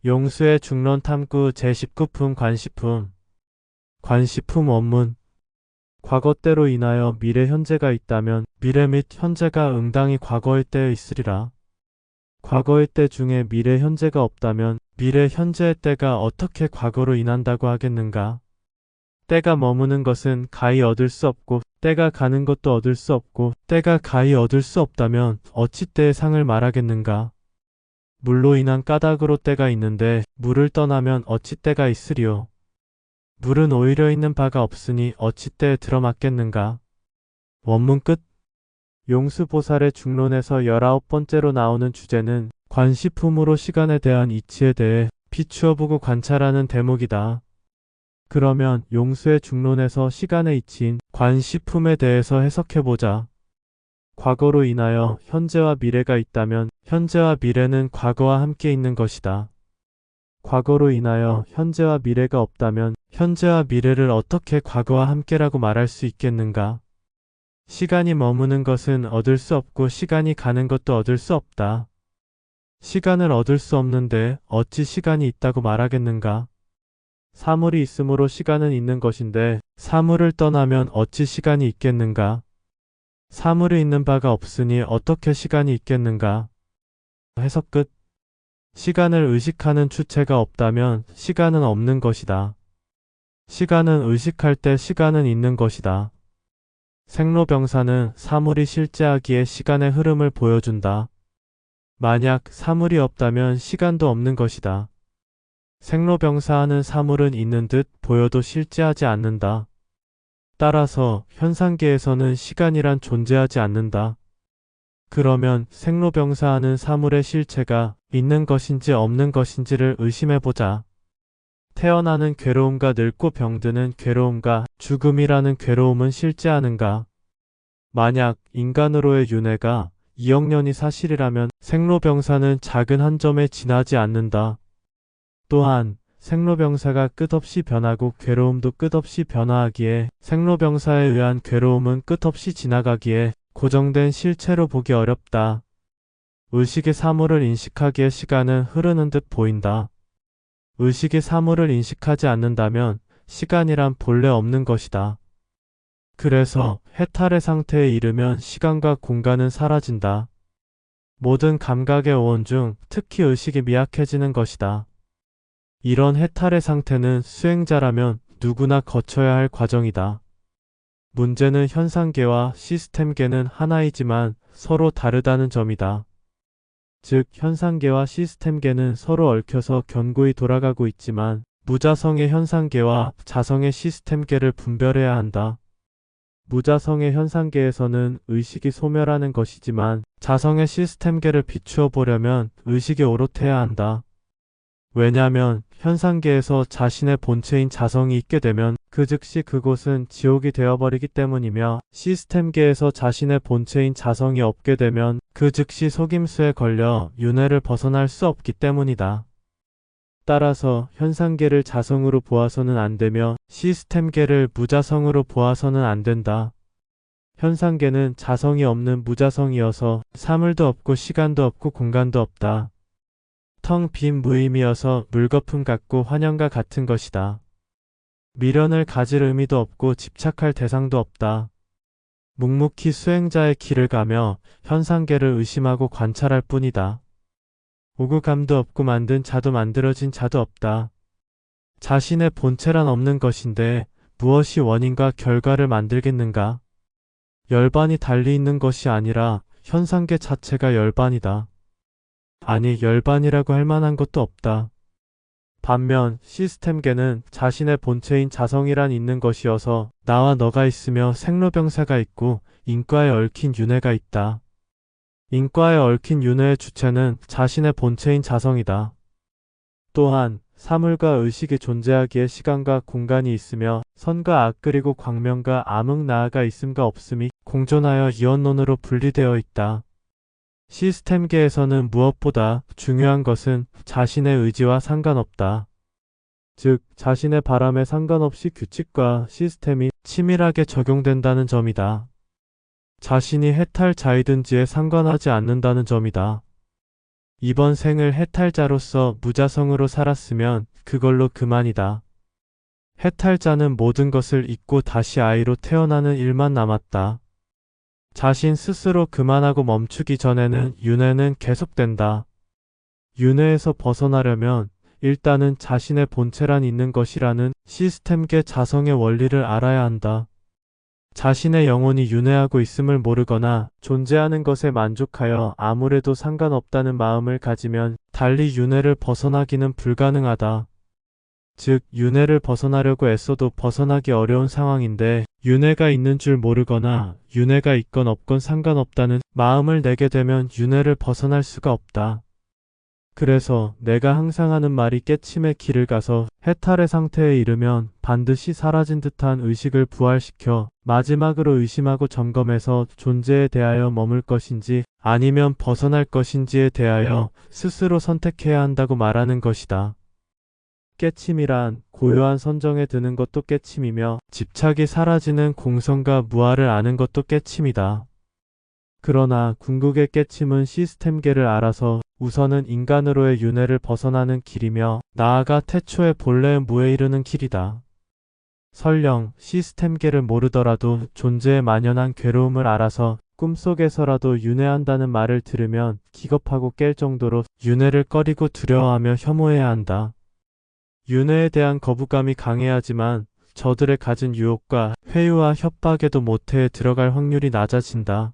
용수의 중론 탐구 제19품 관시품. 관시품 원문. 과거 때로 인하여 미래 현재가 있다면 미래 및 현재가 응당히 과거의 때에 있으리라. 과거의 때 중에 미래 현재가 없다면 미래 현재의 때가 어떻게 과거로 인한다고 하겠는가? 때가 머무는 것은 가히 얻을 수 없고 때가 가는 것도 얻을 수 없고 때가 가히 얻을 수 없다면 어찌 때의 상을 말하겠는가? 물로 인한 까닭으로 때가 있는데 물을 떠나면 어찌 때가 있으리요? 물은 오히려 있는 바가 없으니 어찌 때에 들어맞겠는가? 원문 끝. 용수보살의 중론에서 19번째로 나오는 주제는 관시품으로 시간에 대한 이치에 대해 비추어보고 관찰하는 대목이다. 그러면 용수의 중론에서 시간의 이치인 관시품에 대해서 해석해보자. 과거로 인하여 현재와 미래가 있다면 현재와 미래는 과거와 함께 있는 것이다. 과거로 인하여 현재와 미래가 없다면 현재와 미래를 어떻게 과거와 함께라고 말할 수 있겠는가? 시간이 머무는 것은 얻을 수 없고 시간이 가는 것도 얻을 수 없다. 시간을 얻을 수 없는데 어찌 시간이 있다고 말하겠는가? 사물이 있으므로 시간은 있는 것인데 사물을 떠나면 어찌 시간이 있겠는가? 사물이 있는 바가 없으니 어떻게 시간이 있겠는가? 해석 끝. 시간을 의식하는 주체가 없다면 시간은 없는 것이다. 시간은 의식할 때 시간은 있는 것이다. 생로병사는 사물이 실제하기에 시간의 흐름을 보여준다. 만약 사물이 없다면 시간도 없는 것이다. 생로병사하는 사물은 있는 듯 보여도 실제하지 않는다. 따라서 현상계에서는 시간이란 존재하지 않는다. 그러면 생로병사하는 사물의 실체가 있는 것인지 없는 것인지를 의심해보자. 태어나는 괴로움과 늙고 병드는 괴로움과 죽음이라는 괴로움은 실제하는가? 만약 인간으로의 윤회가 2억 년이 사실이라면 생로병사는 작은 한 점에 지나지 않는다. 또한 생로병사가 끝없이 변하고 괴로움도 끝없이 변화하기에 생로병사에 의한 괴로움은 끝없이 지나가기에 고정된 실체로 보기 어렵다. 의식의 사물을 인식하기에 시간은 흐르는 듯 보인다. 의식의 사물을 인식하지 않는다면 시간이란 본래 없는 것이다. 그래서 해탈의 상태에 이르면 시간과 공간은 사라진다. 모든 감각의 오온 중 특히 의식이 미약해지는 것이다. 이런 해탈의 상태는 수행자라면 누구나 거쳐야 할 과정이다. 문제는 현상계와 시스템계는 하나이지만 서로 다르다는 점이다. 즉 현상계와 시스템계는 서로 얽혀서 견고히 돌아가고 있지만 무자성의 현상계와 자성의 시스템계를 분별해야 한다. 무자성의 현상계에서는 의식이 소멸하는 것이지만 자성의 시스템계를 비추어 보려면 의식이 오롯해야 한다. 왜냐하면 현상계에서 자신의 본체인 자성이 있게 되면 그 즉시 그곳은 지옥이 되어버리기 때문이며 시스템계에서 자신의 본체인 자성이 없게 되면 그 즉시 속임수에 걸려 윤회를 벗어날 수 없기 때문이다. 따라서 현상계를 자성으로 보아서는 안 되며 시스템계를 무자성으로 보아서는 안 된다. 현상계는 자성이 없는 무자성이어서 사물도 없고 시간도 없고 공간도 없다. 텅 빈 무의미여서 물거품 같고 환영과 같은 것이다. 미련을 가질 의미도 없고 집착할 대상도 없다. 묵묵히 수행자의 길을 가며 현상계를 의심하고 관찰할 뿐이다. 오구감도 없고 만든 자도 만들어진 자도 없다. 자신의 본체란 없는 것인데 무엇이 원인과 결과를 만들겠는가? 열반이 달리 있는 것이 아니라 현상계 자체가 열반이다. 아니 열반이라고 할 만한 것도 없다. 반면 시스템계는 자신의 본체인 자성이란 있는 것이어서 나와 너가 있으며 생로병사가 있고 인과에 얽힌 윤회가 있다. 인과에 얽힌 윤회의 주체는 자신의 본체인 자성이다. 또한 사물과 의식이 존재하기에 시간과 공간이 있으며 선과 악 그리고 광명과 암흑 나아가 있음과 없음이 공존하여 이원론으로 분리되어 있다. 시스템계에서는 무엇보다 중요한 것은 자신의 의지와 상관없다. 즉 자신의 바람에 상관없이 규칙과 시스템이 치밀하게 적용된다는 점이다. 자신이 해탈자이든지에 상관하지 않는다는 점이다. 이번 생을 해탈자로서 무자성으로 살았으면 그걸로 그만이다. 해탈자는 모든 것을 잊고 다시 아이로 태어나는 일만 남았다. 자신 스스로 그만하고 멈추기 전에는 윤회는 계속된다. 윤회에서 벗어나려면 일단은 자신의 본체란 있는 것이라는 시스템계 자성의 원리를 알아야 한다. 자신의 영혼이 윤회하고 있음을 모르거나 존재하는 것에 만족하여 아무래도 상관없다는 마음을 가지면 달리 윤회를 벗어나기는 불가능하다. 즉, 윤회를 벗어나려고 애써도 벗어나기 어려운 상황인데 윤회가 있는 줄 모르거나 윤회가 있건 없건 상관없다는 마음을 내게 되면 윤회를 벗어날 수가 없다. 그래서 내가 항상 하는 말이 깨침의 길을 가서 해탈의 상태에 이르면 반드시 사라진 듯한 의식을 부활시켜 마지막으로 의심하고 점검해서 존재에 대하여 머물 것인지 아니면 벗어날 것인지에 대하여 스스로 선택해야 한다고 말하는 것이다. 깨침이란 고요한 선정에 드는 것도 깨침이며 집착이 사라지는 공성과 무아를 아는 것도 깨침이다. 그러나 궁극의 깨침은 시스템계를 알아서 우선은 인간으로의 윤회를 벗어나는 길이며 나아가 태초의 본래의 무에 이르는 길이다. 설령 시스템계를 모르더라도 존재에 만연한 괴로움을 알아서 꿈속에서라도 윤회한다는 말을 들으면 기겁하고 깰 정도로 윤회를 꺼리고 두려워하며 혐오해야 한다. 윤회에 대한 거부감이 강해야지만 저들의 가진 유혹과 회유와 협박에도 모태에 들어갈 확률이 낮아진다.